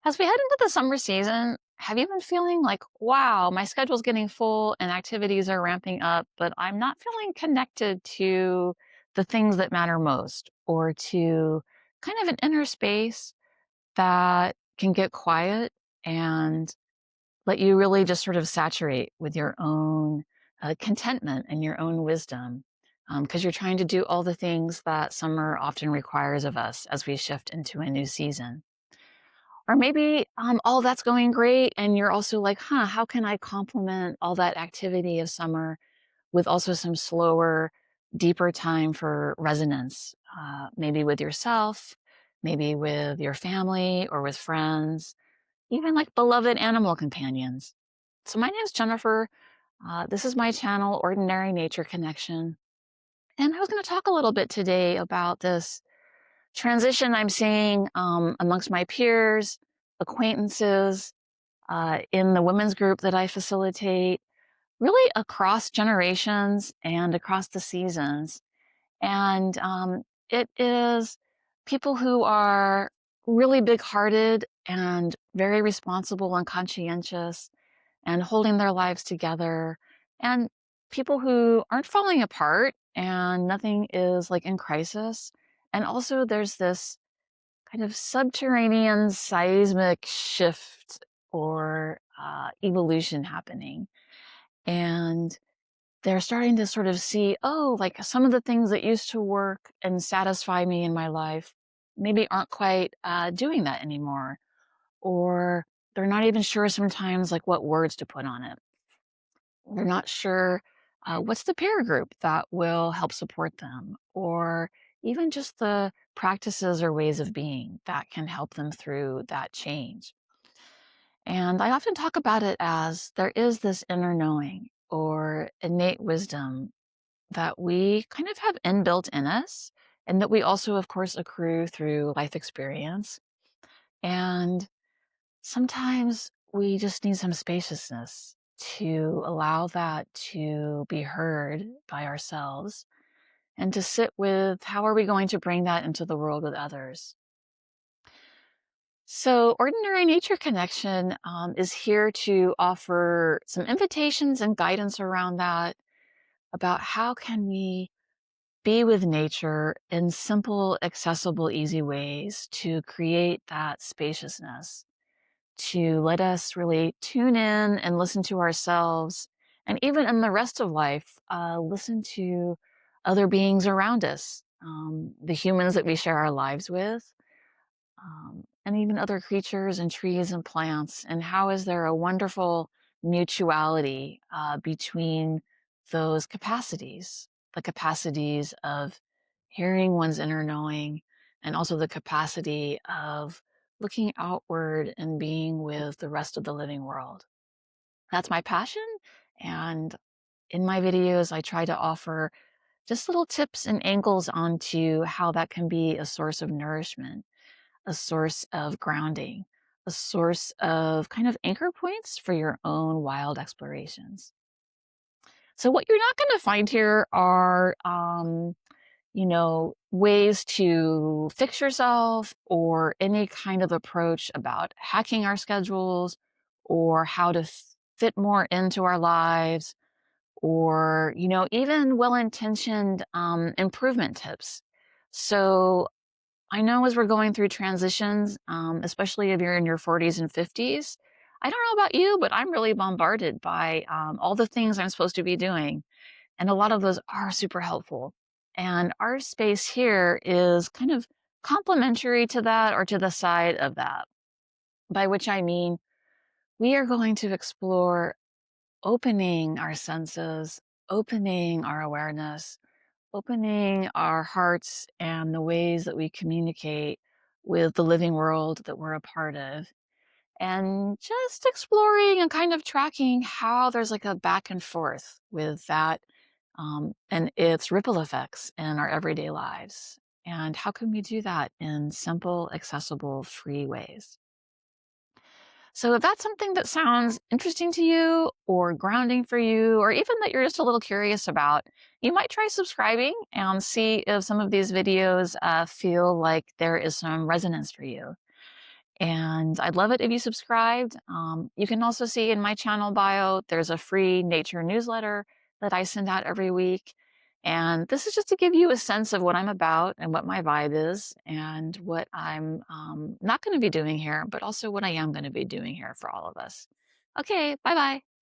As we head into the summer season, have you been feeling like, wow, my schedule's getting full and activities are ramping up, but I'm not feeling connected to the things that matter most or to kind of an inner space that can get quiet and let you really just sort of saturate with your own contentment and your own wisdom? Because you're trying to do all the things that summer often requires of us as we shift into a new season. Or maybe, all that's going great, and you're also like, "Huh, how can I complement all that activity of summer with also some slower, deeper time for resonance?" Maybe with yourself, maybe with your family or with friends, even like beloved animal companions. So my name's Jennifer. This is my channel, Ordinary Nature Connection, and I was gonna talk a little bit today about this transition I'm seeing, amongst my peers, acquaintances, in the women's group that I facilitate, really across generations and across the seasons. And it is people who are really big hearted and very responsible and conscientious and holding their lives together, and people who aren't falling apart and nothing is like in crisis. And also, there's this kind of subterranean seismic shift or evolution happening. And they're starting to sort of see, oh, like some of the things that used to work and satisfy me in my life maybe aren't quite doing that anymore. Or they're not even sure sometimes like what words to put on it. They're not sure what's the peer group that will help support them, or even just the practices or ways of being that can help them through that change. And I often talk about it as there is this inner knowing or innate wisdom that we kind of have inbuilt in us, and that we also, of course, accrue through life experience. And sometimes we just need some spaciousness to allow that to be heard by ourselves and to sit with how are we going to bring that into the world with others. So, Ordinary Nature Connection is here to offer some invitations and guidance around that, about how can we be with nature in simple, accessible, easy ways to create that spaciousness, to let us really tune in and listen to ourselves, and even in the rest of life, listen to other beings around us, the humans that we share our lives with, and even other creatures and trees and plants. And how is there a wonderful mutuality between those capacities, the capacities of hearing one's inner knowing, and also the capacity of looking outward and being with the rest of the living world. That's my passion. And in my videos, I try to offer just little tips and angles onto how that can be a source of nourishment, a source of grounding, a source of kind of anchor points for your own wild explorations. So, what you're not going to find here are, ways to fix yourself or any kind of approach about hacking our schedules or how to fit more into our lives, or, even well intentioned improvement tips. So, I know as we're going through transitions, especially if you're in your 40s and 50s, I don't know about you, but I'm really bombarded by all the things I'm supposed to be doing. And a lot of those are super helpful. And our space here is kind of complementary to that or to the side of that, by which I mean we are going to explore opening our senses, opening our awareness, opening our hearts and the ways that we communicate with the living world that we're a part of, and just exploring and kind of tracking how there's like a back and forth with that, and its ripple effects in our everyday lives. And how can we do that in simple, accessible, free ways? So, if that's something that sounds interesting to you or grounding for you, or even that you're just a little curious about, you might try subscribing and see if some of these videos feel like there is some resonance for you. And I'd love it if you subscribed. You can also see in my channel bio, there's a free nature newsletter that I send out every week. And this is just to give you a sense of what I'm about and what my vibe is and what I'm not going to be doing here, but also what I am going to be doing here for all of us. Okay, bye bye.